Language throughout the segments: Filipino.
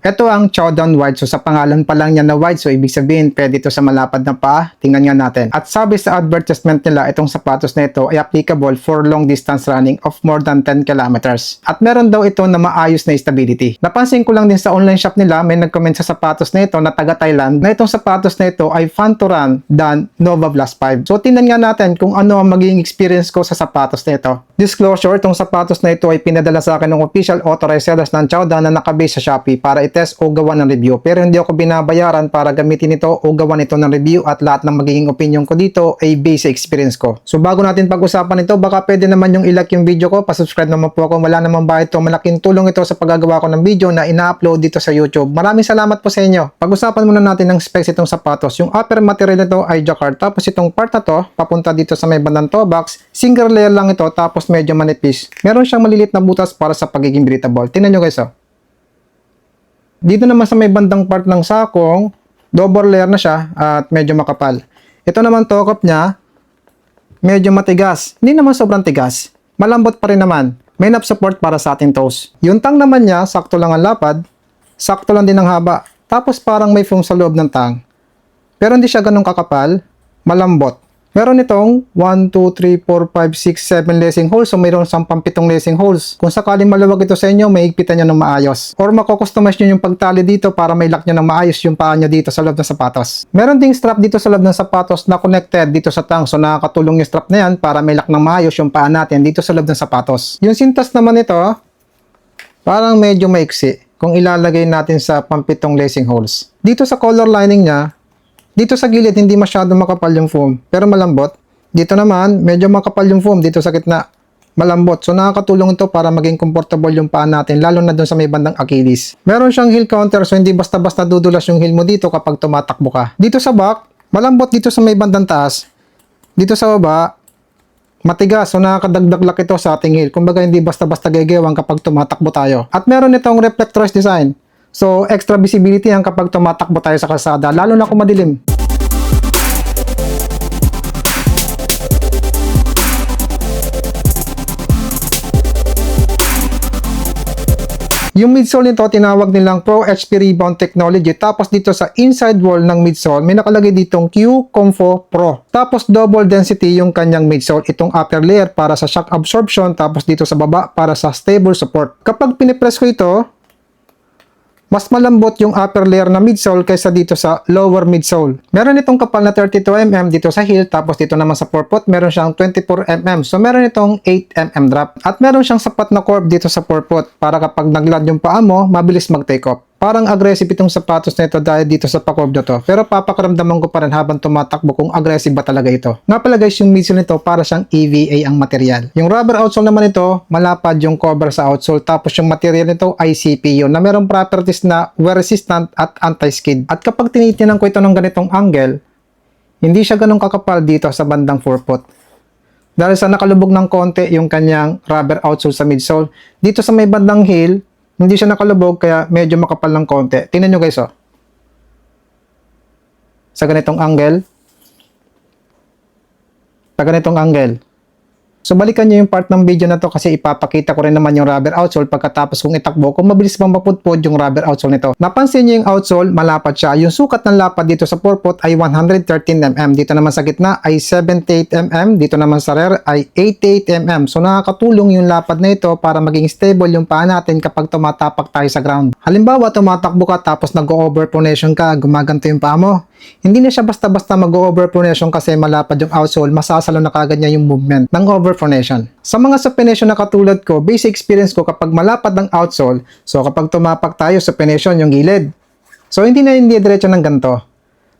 Ito ang Chowdown White. So sa pangalan pa lang niya na white, so ibig sabihin pwede ito sa malapad na paa. Tingnan nga natin. At sabi sa advertisement nila, itong sapatos na ito ay applicable for long distance running of more than 10 kilometers. At meron daw ito na maayos na stability. Napansin ko lang din sa online shop nila, may nag-comment sa sapatos na ito na taga Thailand, na itong sapatos na ito ay fun to run than Nova Blast 5. So tingnan nga natin kung ano ang magiging experience ko sa sapatos na ito. Disclosure, itong sapatos na ito ay pinadala sa akin ng official authorized sellers ng Chowdown na nakabase sa Shopee para test o gawa ng review, pero hindi ako binabayaran para gamitin ito o gawa nito ng review, at lahat ng magiging opinion ko dito ay based sa experience ko. So bago natin pag-usapan ito, baka pwede naman yung i-like yung video ko, pasubscribe naman po ako, wala namang bayad ito, malaking tulong ito sa paggagawa ko ng video na ina-upload dito sa YouTube. Maraming salamat po sa inyo. Pag-usapan muna natin ng specs itong sapatos. Yung upper material nito ay jacquard, tapos itong part na to papunta dito sa may bandang toe box, single layer lang ito, tapos medyo manipis. Meron siyang malilit na butas para sa pagiging breathable. Tingnan nyo guys, oh. Dito naman sa may bandang part ng sakong, double layer na siya at medyo makapal. Ito naman tokop niya, medyo matigas. Hindi naman sobrang tigas. Malambot pa rin naman. May enough support para sa ating toes. Yung tang naman niya, sakto lang ang lapad, sakto lang din ang haba. Tapos parang may foam sa loob ng tang. Pero hindi siya ganun kakapal, malambot. Meron itong 1, 2, 3, 4, 5, 6, 7 lacing holes. So mayroon 17 lacing holes. Kung sakaling maluwag ito sa inyo, mahigpitan nyo ng maayos. Or mako-customize nyo yung pagtali dito para may lock nyo ng maayos yung paa nyo dito sa loob ng sapatos. Meron ding strap dito sa loob ng sapatos na connected dito sa tang. So nakakatulong yung strap na yan para may lock ng maayos yung paa natin dito sa loob ng sapatos. Yung sintas naman ito, parang medyo maiksi kung ilalagay natin sa pampitong lacing holes. Dito sa collar lining niya, dito sa gilid, hindi masyado makapal yung foam, pero malambot. Dito naman, medyo makapal yung foam dito sa gitna. Malambot. So nakakatulong ito para maging comfortable yung paa natin, lalo na dun sa may bandang Achilles. Meron siyang heel counter, so hindi basta-basta dudulas yung heel mo dito kapag tumatakbo ka. Dito sa back, malambot dito sa may bandang taas. Dito sa baba, matigas. So nakakadagdaglak ito sa ating heel. Kumbaga hindi basta-basta gegewang kapag tumatakbo tayo. At meron itong reflectorized design. So, extra visibility yan kapag tumatakbo tayo sa kalsada, lalo na kung madilim. Yung midsole nito, tinawag nilang Pro HP Rebound Technology. Tapos dito sa inside wall ng midsole, may nakalagay ditong Q Comfo Pro. Tapos double density yung kanyang midsole. Itong upper layer para sa shock absorption, tapos dito sa baba para sa stable support. Kapag pinipress ko ito, mas malambot yung upper layer na midsole kaysa dito sa lower midsole. Meron itong kapal na 32mm dito sa heel, tapos dito naman sa forefoot meron siyang 24mm. So meron itong 8mm drop. At meron siyang sapat na curve dito sa forefoot para kapag naglad yung paa mo, mabilis mag-take off. Parang aggressive itong sapatos na ito dahil dito sa pa-curve na to. Pero papakaramdaman ko pa rin habang tumatakbo kung aggressive ba talaga ito. Nga pala guys, yung midsole nito para siyang EVA ang material. Yung rubber outsole naman ito, malapad yung cover sa outsole. Tapos yung material nito ay CPU na merong properties na wear resistant at anti-skid. At kapag tinitingnan ko ito ng ganitong angle, hindi siya ganun kakapal dito sa bandang forefoot. Dahil sa nakalubog ng konti yung kanyang rubber outsole sa midsole. Dito sa may bandang heel, hindi siya nakalubog kaya medyo makapal ng konti. Tingnan nyo guys, oh. Sa ganitong angle. Sa ganitong angle. So balikan nyo yung part ng video na to kasi ipapakita ko rin naman yung rubber outsole pagkatapos kong itakbo kung mabilis bang mapudpod yung rubber outsole nito. Napansin nyo yung outsole, malapad siya. Yung sukat ng lapad dito sa forefoot ay 113mm. Dito naman sa gitna ay 78mm. Dito naman sa rear ay 88mm. So nakakatulong yung lapad na ito para maging stable yung paa natin kapag tumatapak tayo sa ground. Halimbawa, tumatakbo ka tapos nag-overpronation ka, gumaganto yung paa mo. Hindi na siya basta-basta mag-overpronation kasi malapad yung outsole, masasalo na kagad niya yung movement ng overpronation. Sa mga supination na katulad ko, basic experience ko kapag malapad ng outsole, so kapag tumapak tayo supination yung gilid. So hindi diretso ng ganito.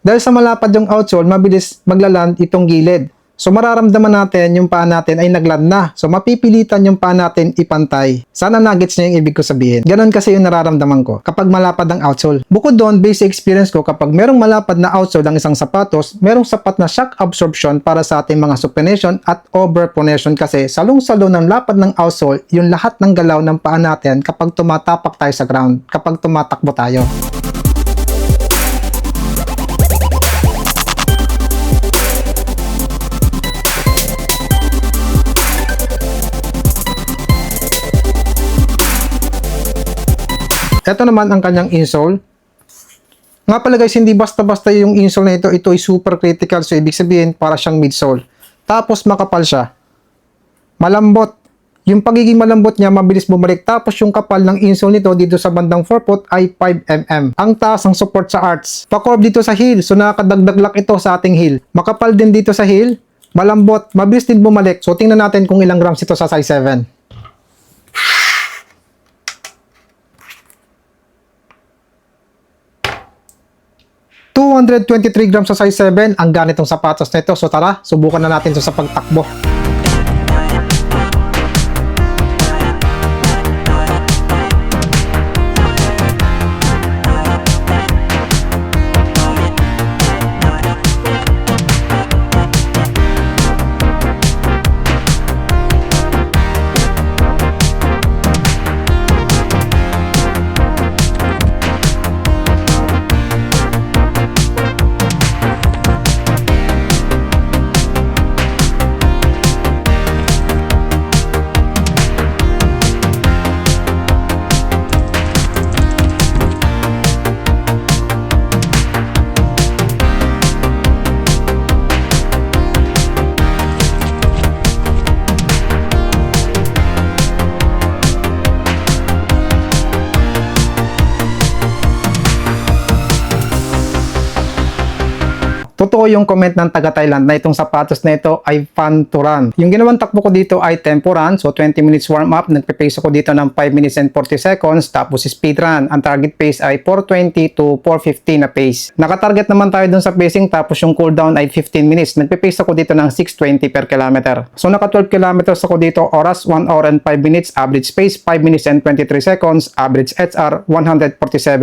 Dahil sa malapad yung outsole, mabilis maglaland itong gilid. So mararamdaman natin yung paa natin ay nagland na. So mapipilitan yung paa natin ipantay. Sana nuggets niyo yung ibig ko sabihin. Ganon kasi yung nararamdaman ko kapag malapad ang outsole. Bukod doon, basic experience ko kapag merong malapad na outsole ang isang sapatos, merong sapat na shock absorption para sa ating mga supination at overpronation kasi salong-salo ng lapad ng outsole yung lahat ng galaw ng paa natin kapag tumatapak tayo sa ground, kapag tumatakbo tayo. Ito naman ang kanyang insole. Nga pala guys, hindi basta-basta yung insole na ito. Ito ay super critical. So, ibig sabihin, para siyang midsole. Tapos, makapal siya. Malambot. Yung pagiging malambot niya, mabilis bumalik. Tapos, yung kapal ng insole nito dito sa bandang forefoot ay 5 mm. Ang taas ng support sa arch. Pa-curve dito sa heel. So, nakakadagdaglak ito sa ating heel. Makapal din dito sa heel. Malambot. Mabilis din bumalik. So, tingnan natin kung ilang grams ito sa size 7. 223 grams sa size 7 ang ganitong sapatos na ito. So tara, subukan na natin ito sa pagtakbo. Totoo yung comment ng taga Thailand na itong sapatos na ito ay fun to run. Yung ginawang takbo ko dito ay tempo run. So 20 minutes warm up. Nagpe-pace ako dito ng 5 minutes and 40 seconds. Tapos speed run. Ang target pace ay 420 to 450 na pace. Nakatarget naman tayo dun sa pacing. Tapos yung cooldown ay 15 minutes. Nagpe-pace ako dito ng 620 per kilometer. So naka 12 kilometers ako dito. Oras 1 hour and 5 minutes. Average pace 5 minutes and 23 seconds. Average HR 147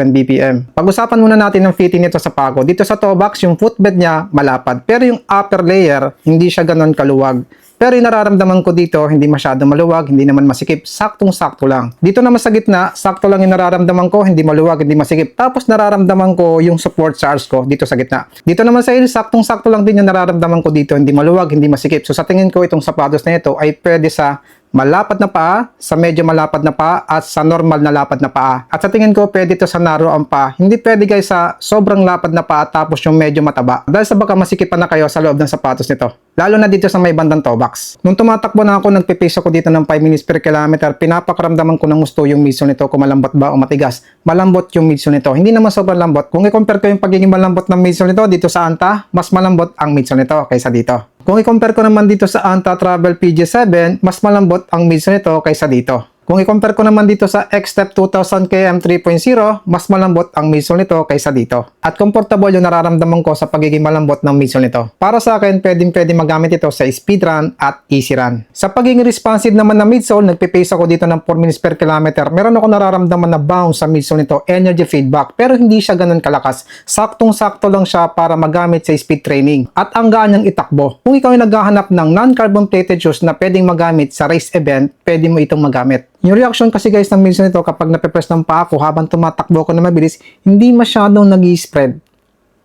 BPM. Pag-usapan muna natin ang fitting nito sa pako. Dito sa toe box, yung footbed niya malapad. Pero yung upper layer, hindi siya ganon kaluwag. Pero yung nararamdaman ko dito, hindi masyado maluwag, hindi naman masikip, saktong-sakto lang. Dito naman sa gitna, sakto lang yung nararamdaman ko, hindi maluwag, hindi masikip. Tapos nararamdaman ko yung support sa arch ko dito sa gitna. Dito naman sa heel, saktong-sakto lang din yung nararamdaman ko dito, hindi maluwag, hindi masikip. So sa tingin ko, itong sapatos na ito ay pwede sa malapad na paa, sa medyo malapad na paa, at sa normal na lapad na paa. At sa tingin ko, pwede ito sa narrow ang paa. Hindi pwede guys sa sobrang lapad na paa tapos yung medyo mataba. Dahil sa baka masikipan na kayo sa loob ng sapatos nito. Lalo na dito sa may bandang toe box. Nung tumatakbo na ako, nagpipace ako dito ng 5 minutes per kilometer, pinapakaramdaman ko ng gusto yung midsole nito kung malambot ba o matigas. Malambot yung midsole nito. Hindi naman sobrang lambot. Kung i-compare ko yung pagiging malambot ng midsole nito dito sa Anta, mas malambot ang midsole nito kaysa dito. Kung i-compare ko naman dito sa Anta Travel PG7, mas malambot ang midsole nito kaysa dito. Kung i-compare ko naman dito sa X-Step 2000 KM 3.0, mas malambot ang midsole nito kaysa dito. At comfortable yung nararamdaman ko sa pagiging malambot ng midsole nito. Para sa akin, pwedeng magamit ito sa speed run at easy run. Sa pagiging responsive naman ng midsole, nagpipace ako dito ng 4 minutes per kilometer. Meron ako nararamdaman na bounce sa midsole nito, energy feedback, pero hindi siya ganun kalakas. Saktong-sakto lang siya para magamit sa speed training. At ang gaan niyang itakbo. Kung ikaw ay naghahanap ng non-carbon plated shoes na pwedeng magamit sa race event, pwede mo itong magamit. Yung reaction kasi guys ng midsole nito kapag nape-press ng paa ko habang tumatakbo ko na mabilis, hindi masyadong nag-i-spread.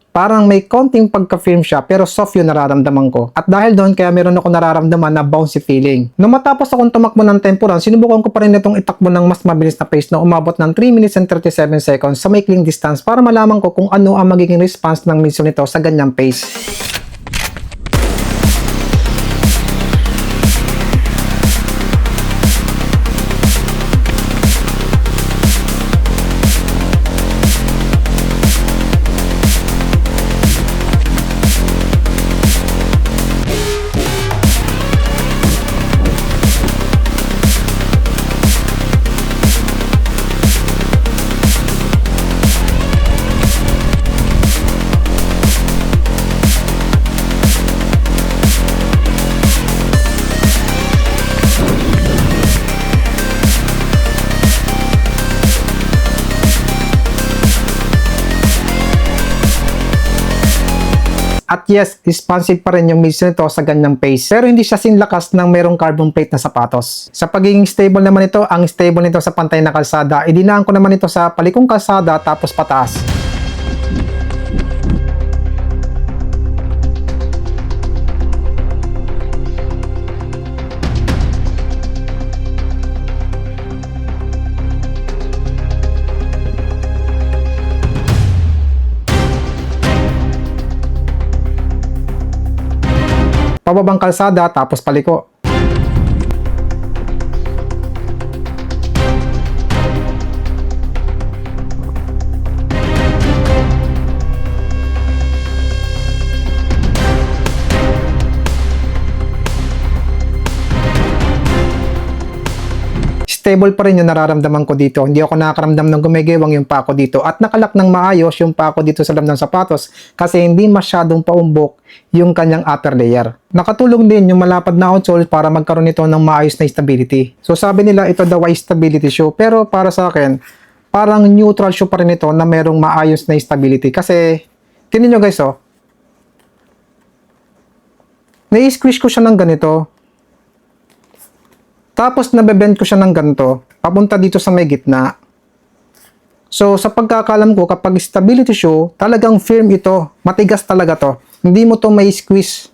Parang may konting pagka-firm siya pero soft yung nararamdaman ko. At dahil doon kaya meron ako nararamdaman na bouncy feeling. Nung matapos akong tumakbo ng tempo run, sinubukan ko pa rin itong itakbo ng mas mabilis na pace na umabot ng 3 minutes and 37 seconds sa maikling distance para malaman ko kung ano ang magiging response ng midsole nito sa ganyang pace. At yes, responsive pa rin yung midsole nito sa ganyang pace. Pero hindi siya sinlakas ng merong carbon plate na sapatos. Sa pagiging stable naman ito, ang stable nito sa pantay na kalsada, idinaan ko naman ito sa palikong kalsada tapos pataas. pababang kalsada tapos paliko. Stable pa rin yung nararamdaman ko dito. Hindi ako nakakaramdam ng gumigewang yung pako dito at nakalak ng maayos yung pako dito sa loob ng sapatos kasi hindi masyadong paumbok yung kanyang upper layer. Nakatulong din yung malapad na outsole para magkaroon nito ng maayos na stability. So sabi nila ito daw ay stability shoe pero para sa akin parang neutral shoe pa rin ito na merong maayos na stability kasi tingnan nyo guys oh. Na-squish ko siya ng ganito. Tapos nabebend ko siya ng ganito, papunta dito sa may gitna. So sa pagkakalam ko kapag stability shoe, talagang firm ito, matigas talaga to. Hindi mo to may squeeze.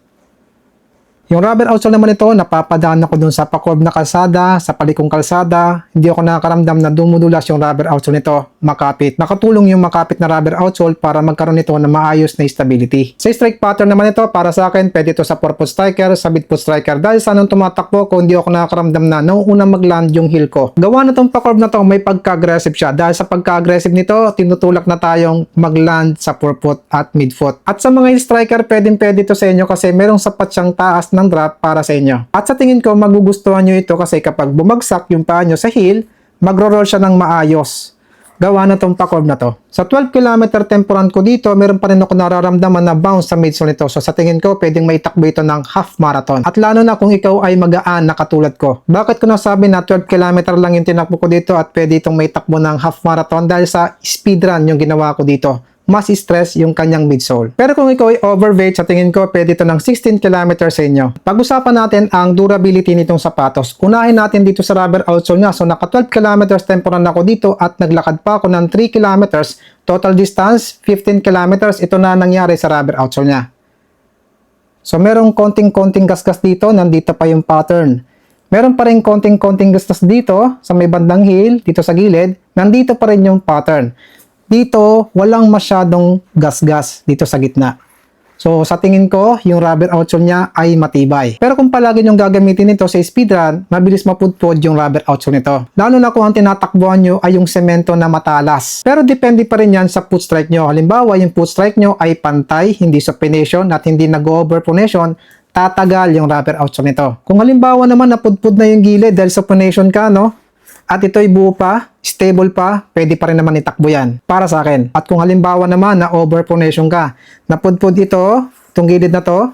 Yung rubber outsole naman ito, napapadaan ako dun sa pakurb na kalsada, sa palikong kalsada. Hindi ako nakakaramdam na dumudulas yung rubber outsole nito, makapit. Nakatulong yung makapit na rubber outsole para magkaroon nito ng maayos na stability. Sa strike pattern naman ito, para sa akin, pwede ito sa 4-foot striker, sa mid-foot striker. Dahil sa nung tumatakbo ko, hindi ako nakakaramdam na nung unang mag-land yung heel ko. Gawa na tong pakurb na to, may pagka-aggressive siya. Dahil sa pagka-aggressive nito, tinutulak na tayong mag-land sa 4-foot at mid-foot. At sa mga heel striker, pwede ito sa inyo kasi merong sapat siyang taas ng drop para sa inyo. At sa tingin ko, magugustuhan nyo ito kasi kapag bumagsak yung paa nyo sa heel, magro-roll siya ng maayos. Gawa na tong pakurb na to. Sa 12 km tempo run ko dito, meron pa rin ako nararamdaman na bounce sa midsole nito. So sa tingin ko, pwedeng maitakbo ito ng half marathon. At lalo na kung ikaw ay magaan na katulad ko. Bakit ko nasabi na 12 km lang yung tinakbo ko dito at pwede itong maitakbo ng half marathon? Dahil sa speed run yung ginawa ko dito. Mas stress yung kanyang midsole. Pero kung ikaw ay overweight, sa tingin ko, pwede ito ng 16 km sa inyo. Pag-usapan natin ang durability nitong sapatos. Unahin natin dito sa rubber outsole niya. So, naka 12 km tempo run ako dito at naglakad pa ako ng 3 km. Total distance, 15 km. Ito na nangyari sa rubber outsole niya. So, merong konting-konting gasgas dito. Nandito pa yung pattern. Meron pa rin konting-konting gasgas dito sa may bandang heel, dito sa gilid. Nandito pa rin yung pattern. Dito, walang masyadong gasgas dito sa gitna. So, sa tingin ko, yung rubber outsole niya ay matibay. Pero kung palagi nyo gagamitin ito sa speedrun, mabilis mapudpod yung rubber outsole nito. Lalo na kung ang tinatakbuhan nyo ay yung semento na matalas. Pero depende pa rin yan sa foot strike nyo. Halimbawa, yung foot strike nyo ay pantay, hindi supination at hindi nag-overpronation, tatagal yung rubber outsole nito. Kung halimbawa naman napudpod na yung gilid dahil supination ka, no? At ito'y buo pa, stable pa, pwede pa rin naman itakbo yan. Para sa akin. At kung halimbawa naman na overpronation ka, napudpod ito, itong gilid na to,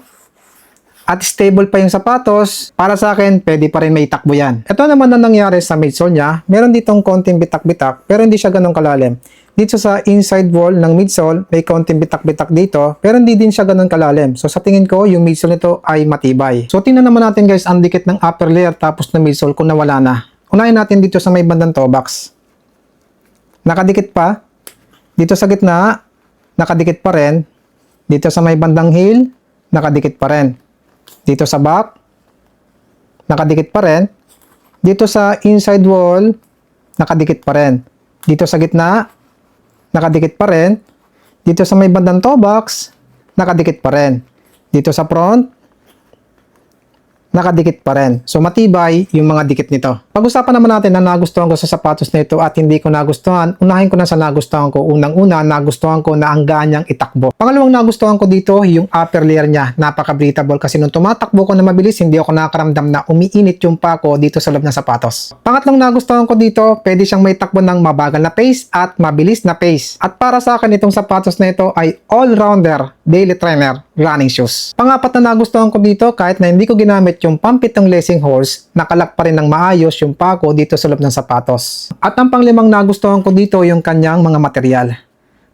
at stable pa yung sapatos, para sa akin, pwede pa rin may itakbo yan. Ito naman na nangyari sa midsole niya, meron ditong konting bitak-bitak, pero hindi siya ganun kalalim. Dito sa inside wall ng midsole, may konting bitak-bitak dito, pero hindi din siya ganun kalalim. So sa tingin ko, yung midsole nito ay matibay. So tingnan naman natin guys, ang dikit ng upper layer tapos ng midsole kung nawala na. Unahin natin dito sa may bandang toe box. Nakadikit pa. Dito sa gitna, nakadikit pa rin. Dito sa may bandang heel, nakadikit pa rin. Dito sa back, nakadikit pa rin. Dito sa inside wall, nakadikit pa rin. Dito sa gitna, nakadikit pa rin. Dito sa may bandang toe box, nakadikit pa rin. Dito sa front, nakadikit pa rin. So, matibay yung mga dikit nito. Pag-usapan naman natin na nagustuhan ko sa sapatos na ito at hindi ko nagustuhan, unahin ko na sa nagustuhan ko. Unang-una, nagustuhan ko na ang gaan niyang itakbo. Pangalawang nagustuhan ko dito, yung upper layer niya. Napaka-breathable kasi nung tumatakbo ko na mabilis, hindi ako nakakaramdam na umiinit yung pako dito sa loob ng sapatos. Pangatlong nagustuhan ko dito, pwede siyang may takbo ng mabagal na pace at mabilis na pace. At para sa akin, itong sapatos na ito ay all-rounder daily trainer running shoes. Pangapat na nagustuhan ko dito, kahit na hindi ko ginamit yung pampitong lacing holes, nakalak pa rin ng maayos yung pako dito sa loob ng sapatos. At ang panglimang nagustuhan ko dito yung kanyang mga material.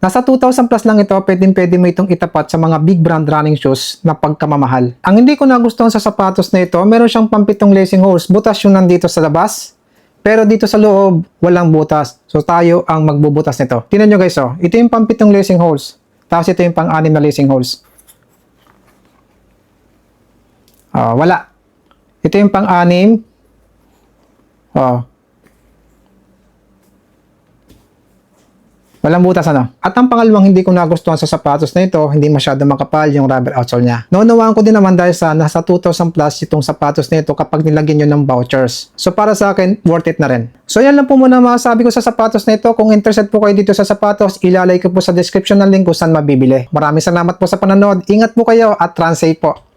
Nasa 2,000 plus lang ito, pwede mo itong itapat sa mga big brand running shoes na pagkamamahal. Ang hindi ko nagustuhan sa sapatos na ito, meron siyang pampitong lacing holes, butas yung nandito sa labas, pero dito sa loob, walang butas. So tayo ang magbubutas nito. Tingnan nyo guys, oh. Ito yung pampitong lacing holes. Tapos ito yung pang-anim na lacing holes. Wala. Ito yung pang-anim. Walang butas ano. At ang pangalawang hindi ko nagustuhan sa sapatos na ito, hindi masyado makapal yung rubber outsole niya. Naunawaan ko din naman dahil sa nasa 2,000 plus itong sapatos na ito kapag nilagyan nyo ng vouchers. So para sa akin, worth it na rin. So yan lang po muna masasabi ko sa sapatos na ito. Kung interested po kayo dito sa sapatos, ilalagay ko po sa description ng link kung saan mabibili. Maraming salamat po sa panonood. Ingat po kayo at run safe po.